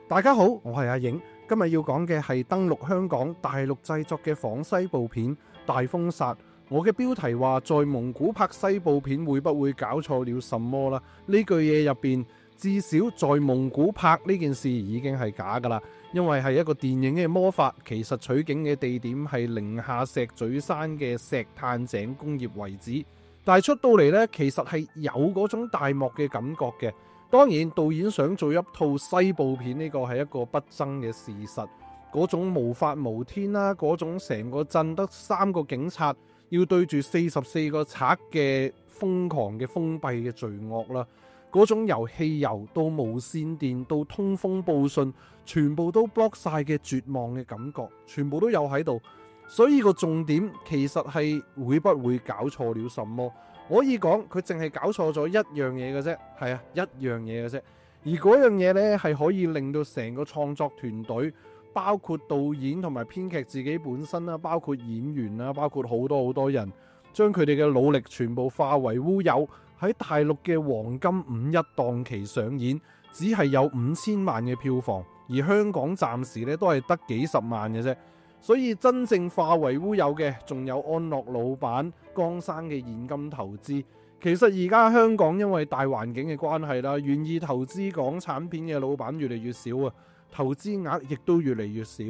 大家好，我係阿影，今日要講嘅係登陸香港大陸製作嘅仿西部片《大風殺》。我嘅標題話在蒙古拍西部片會不會搞錯了什麼啦？呢句嘢入邊至少在蒙古拍呢件事已經係假噶啦，因為係一個電影嘅魔法，其實取景嘅地點係寧夏石嘴山嘅石炭井工業遺址，但係出到嚟呢，其實係有嗰種大漠嘅感覺嘅。當然，導演想做一套西部片，呢個係一個不爭嘅事實。嗰種無法無天啦，嗰種成個鎮得3個警察要對住44個賊嘅瘋狂嘅封閉嘅罪惡啦，嗰種由汽油到無線電到通風報信，全部都 block 晒嘅絕望嘅感覺，全部都有喺度。所以個重點其實係會不會搞錯了什麼？可以講佢淨係搞錯咗一樣嘢嘅啫，係啊，一樣嘢嘅啫。而嗰樣嘢呢，係可以令到成個創作團隊，包括導演同埋編劇自己本身啦，包括演員啦，包括好多人，將佢哋嘅努力全部化為烏有。喺大陸嘅黃金5·1檔期上演，只係有5000萬嘅票房，而香港暫時呢都係得幾十萬嘅啫。所以真正化為烏有嘅，仲有安樂老闆江生嘅現金投資。其實而家香港因為大環境嘅關係啦，願意投資港產片嘅老闆越嚟越少啊，投資額亦都越嚟越少。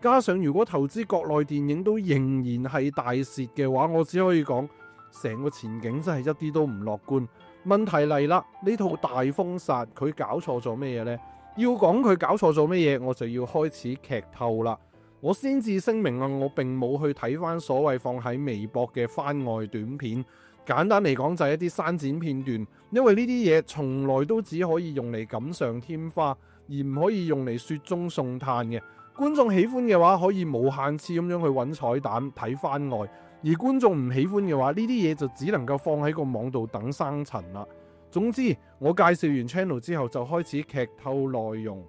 加上如果投資國內電影都仍然係大蝕嘅話，我只可以講成個前景真係一啲都唔樂觀。問題嚟啦，呢套大風殺佢搞錯咗咩嘢呢？要講佢搞錯咗咩嘢，我就要開始劇透啦。我先至聲明啊，我並冇去睇翻所謂放喺微博嘅番外短片，簡單嚟講就係一啲刪剪片段，因為呢啲嘢從來都只可以用嚟錦上添花，而唔可以用嚟雪中送炭嘅。觀眾喜歡嘅話，可以無限次咁樣去揾彩蛋睇番外，而觀眾唔喜歡嘅話，呢啲嘢就只能夠放喺個網度等生塵啦。總之，我介紹完 channel 之後就開始劇透內容。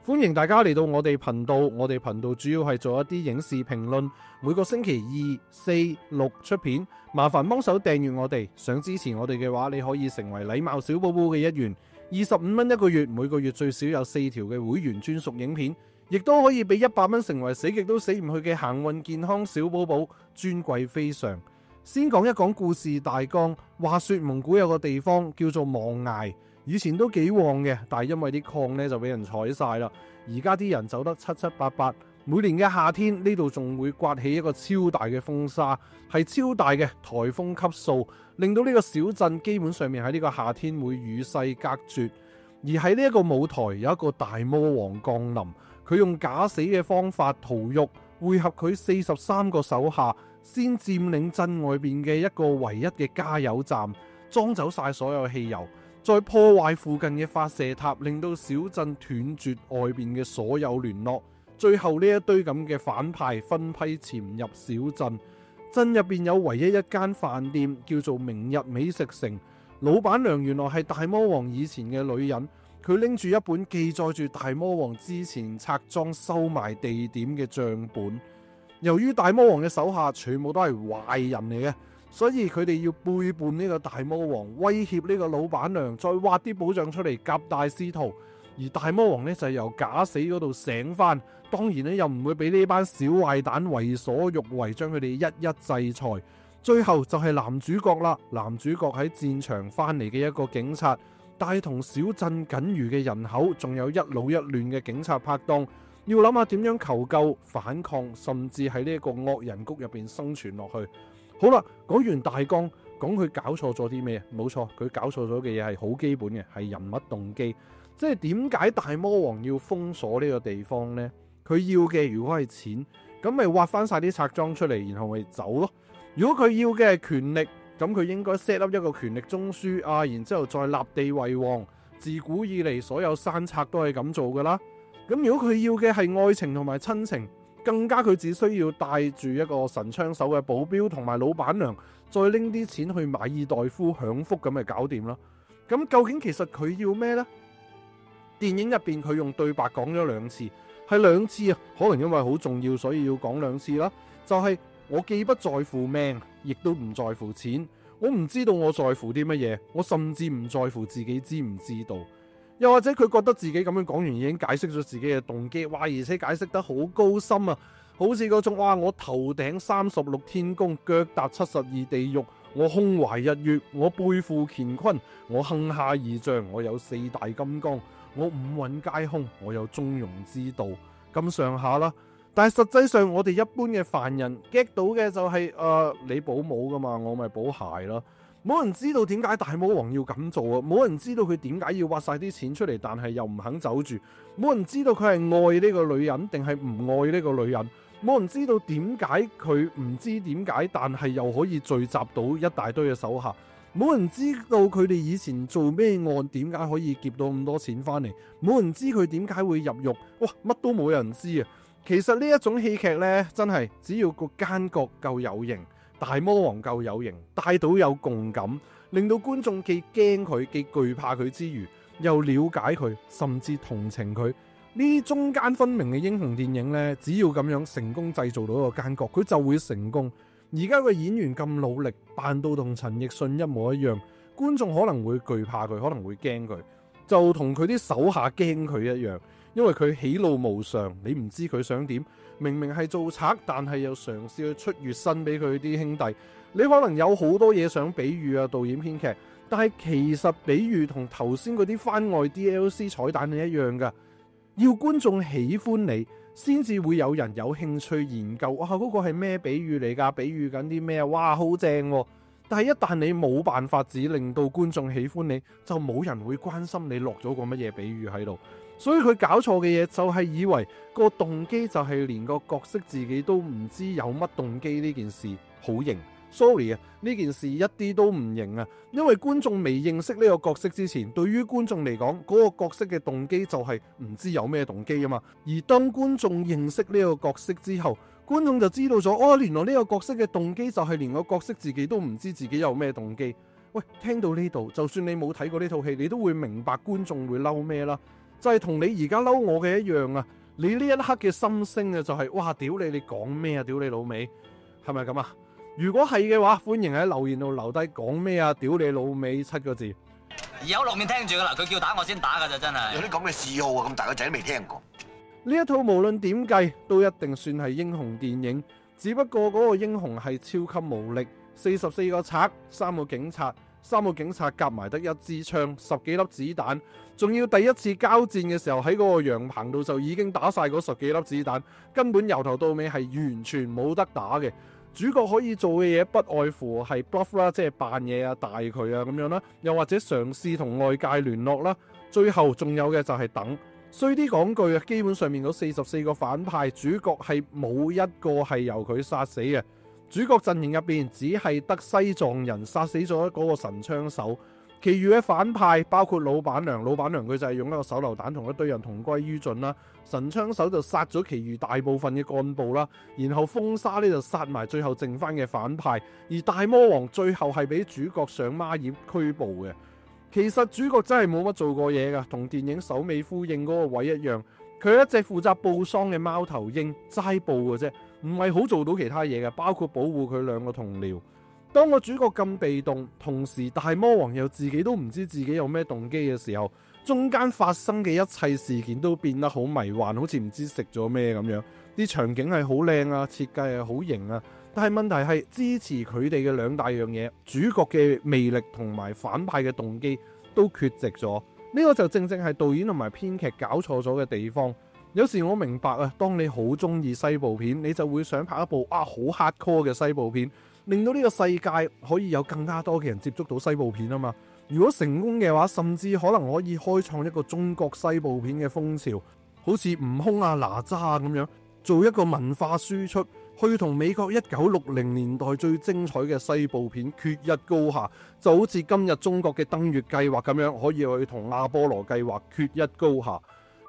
歡迎大家嚟到我哋頻道，我哋頻道主要係做一啲影視評論，每個星期2、4、6出片，麻煩幫手訂閱我哋。想支持我哋嘅話，你可以成為禮貌小寶寶嘅一員，25蚊一個月，每個月最少有4條嘅會員專屬影片，亦都可以俾100蚊成為死極都死唔去嘅行運健康小寶寶，尊貴非常。先講一講故事大綱。話說蒙古有個地方叫做望崖，以前都幾旺嘅，但係因為啲礦咧就俾人採晒啦。而家啲人走得七七八八，每年嘅夏天呢度仲會颳起一個超大嘅風沙，係超大嘅颱風級數，令到呢個小鎮基本上面喺呢個夏天會與世隔絕。而喺呢一個舞台有一個大魔王降臨，佢用假死嘅方法逃獄，匯合佢43個手下，先佔領鎮外邊嘅一個唯一嘅加油站，裝走晒所有汽油，再破壞附近嘅發射塔，令到小鎮斷絕外邊嘅所有聯絡。最後呢一堆咁嘅反派分批潛入小鎮，鎮入邊有唯一一間飯店叫做明日美食城，老闆娘原來係大魔王以前嘅女人，佢拎住一本記載住大魔王之前拆裝收埋地點嘅賬本。由於大魔王嘅手下全部都係壞人嚟嘅，所以佢哋要背叛呢個大魔王，威脅呢個老闆娘，再挖啲寶藏出嚟夾大師徒。而大魔王呢，就係由假死嗰度醒翻，當然呢，又唔會俾呢班小壞蛋為所欲為，將佢哋一一制裁。最後就係男主角啦，男主角喺戰場翻嚟嘅一個警察，帶同小鎮僅餘嘅人口，仲有一老一嫩嘅警察拍檔，要諗下點樣求救、反抗，甚至喺呢一個惡人谷入邊生存落去。好啦，講完大綱，講佢搞錯咗啲咩？冇錯，佢搞錯咗嘅嘢係好基本嘅，係人物動機。即係點解大魔王要封鎖呢個地方呢？佢要嘅如果係錢，咁咪挖翻晒啲賊贓出嚟，然後咪走咯。如果佢要嘅係權力，咁佢應該 set up 一個權力中樞啊，然之後再立地為王。自古以嚟，所有山賊都係咁做噶啦。咁如果佢要嘅係愛情同埋親情，更加佢只需要帶住一個神槍手嘅保鏢同埋老闆娘，再拎啲錢去馬爾代夫享福，咁咪搞掂啦。咁究竟其實佢要咩呢？電影入邊佢用對白講咗2次，係2次啊，可能因為好重要，所以要講2次啦。就係我既不在乎命，亦都唔在乎錢，我唔知道我在乎啲乜嘢，我甚至唔在乎自己知唔知道。又或者佢覺得自己咁樣講完已經解釋咗自己嘅動機，哇！而且解釋得好高深啊，好似嗰種哇！我頭頂36天宮，腳踏72地獄，我胸懷日月，我背負乾坤，我杏下二將，我有4大金剛，我五蘊皆空，我有中庸之道，咁上下啦。但係實際上我哋一般嘅凡人 get 到嘅就係你保姆噶嘛，我咪保鞋啦。冇人知道點解大魔王要咁做啊！冇人知道佢點解要挖晒啲錢出嚟，但係又唔肯走住。冇人知道佢係愛呢個女人定係唔愛呢個女人。冇人知道點解佢唔知點解，但係又可以聚集到一大堆嘅手下。冇人知道佢哋以前做咩案，點解可以劫到咁多錢翻嚟。冇人知佢點解會入獄。哇，乜都冇人知啊！其實呢一種戲劇呢，真係只要個奸角夠有型，大魔王夠有型，帶到有共感，令到觀眾既驚佢，既懼怕佢之餘，又了解佢，甚至同情佢。呢啲中間分明嘅英雄電影呢，只要咁樣成功製造到一個奸角，佢就會成功。而家個演員咁努力，扮到同陳奕迅一模一樣，觀眾可能會懼怕佢，可能會驚佢，就同佢啲手下驚佢一樣。因為佢喜怒無常，你唔知佢想點。明明係做賊，但係又嘗試去出月薪俾佢啲兄弟。你可能有好多嘢想比喻啊，導演編劇，但係其實比喻同頭先嗰啲番外 DLC 彩蛋係一樣噶。要觀眾喜歡你，先至會有人有興趣研究。哇，嗰個係咩比喻嚟噶？比喻緊啲咩啊？哇，好正喎！但係一旦你冇辦法只令到觀眾喜歡你，就冇人會關心你落咗個乜嘢比喻喺度。所以佢搞錯嘅嘢就係以為個動機就係連個角色自己都唔知有乜動機，呢件事好型。Sorry 啊，呢件事一啲都唔型啊，因為觀眾未認識呢個角色之前，對於觀眾嚟講，嗰個角色嘅動機就係唔知有咩動機啊嘛。而當觀眾認識呢個角色之後，觀眾就知道咗，哦，原來呢個角色嘅動機就係連個角色自己都唔知自己有咩動機。喂，聽到呢度，就算你冇睇過呢套戲，你都會明白觀眾會嬲咩啦。就係同你而家嬲我嘅一樣啊！你呢一刻嘅心聲啊，就係哇，屌你講咩啊？屌你老味，係咪咁啊？如果係嘅話，歡迎喺留言度留低講咩啊？屌你老味7個字。以後落面聽住噶啦，佢叫打我先打噶咋，真係。有啲咁嘅嗜好啊，咁大個仔都未聽過。呢一套無論點計都一定算係英雄電影，只不過嗰個英雄係超級無力，44個賊，3個警察。3個警察夾埋得1支槍，10幾粒子彈，仲要第一次交戰嘅時候喺嗰個羊棚度就已經打晒嗰10幾粒子彈，根本由頭到尾係完全冇得打嘅。主角可以做嘅嘢不外乎係 bluff 啦，即係扮嘢啊、大佢啊咁樣啦，又或者嘗試同外界聯絡啦。最後仲有嘅就係等。衰啲講句啊，基本上面嗰44個反派主角係冇一個係由佢殺死嘅。主角陣營入邊只係得西藏人殺死咗嗰個神槍手，其餘嘅反派包括老闆娘佢就係用一個手榴彈同一堆人同歸於盡啦。神槍手就殺咗其餘大部分嘅幹部啦，然後風沙呢就殺埋最後剩翻嘅反派，而大魔王最後係俾主角上孖葉拘捕嘅。其實主角真係冇乜做過嘢噶，同電影首尾呼應嗰個位一樣，佢係一隻負責報喪嘅貓頭鷹，齋報嘅啫。唔係好做到其他嘢嘅，包括保護佢2個同僚。當個主角咁被動，同時大魔王又自己都唔知自己有咩動機嘅時候，中間發生嘅一切事件都變得好迷幻，好似唔知食咗咩咁樣。啲場景係好靚啊，設計係好型啊，但係問題係支持佢哋嘅2大樣嘢，主角嘅魅力同埋反派嘅動機都缺席咗。呢個就正正係導演同埋編劇搞錯咗嘅地方。有時我明白啊，當你好中意西部片，你就會想拍一部好 hardcore 嘅西部片，令到呢個世界可以有更加多嘅人接觸到西部片啊嘛。如果成功嘅話，甚至可能可以開創一個中國西部片嘅風潮，好似悟空啊、哪吒啊咁樣，做一個文化輸出，去同美國1960年代最精彩嘅西部片決一高下，就好似今日中國嘅登月計劃咁樣，可以去同阿波羅計劃決一高下。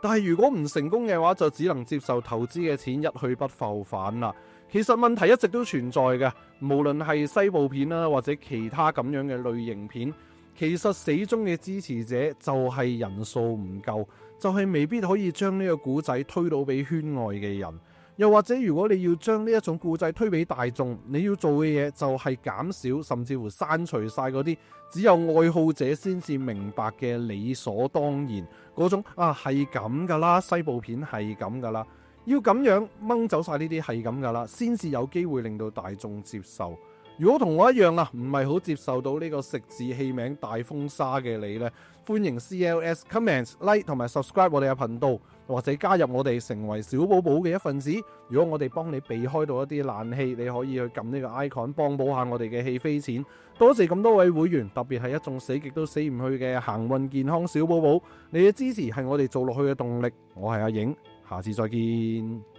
但係如果唔成功嘅話，就只能接受投資嘅錢一去不復返啦。其實問題一直都存在嘅，無論係西部片啦，或者其他咁樣嘅類型片，其實死忠嘅支持者就係人數唔夠，就係未必可以將呢個古仔推到俾圈外嘅人。又或者如果你要將呢一種故仔推俾大眾，你要做嘅嘢就係減少甚至乎刪除晒嗰啲只有愛好者先至明白嘅理所當然嗰種係咁噶啦，西部片係咁噶啦，要咁樣掹走晒呢啲係咁噶啦，先至有機會令到大眾接受。如果同我一樣唔係好接受到呢個食字戲名大風沙嘅你呢，歡迎 CLS comment like 同埋 subscribe 我哋嘅頻道，或者加入我哋成為小寶寶嘅一份子。如果我哋幫你避開到一啲爛戲，你可以去撳呢個 icon 幫補下我哋嘅戲飛錢。多謝咁多位會員，特別係一眾死極都死唔去嘅行運健康小寶寶，你嘅支持係我哋做落去嘅動力。我係阿影，下次再見。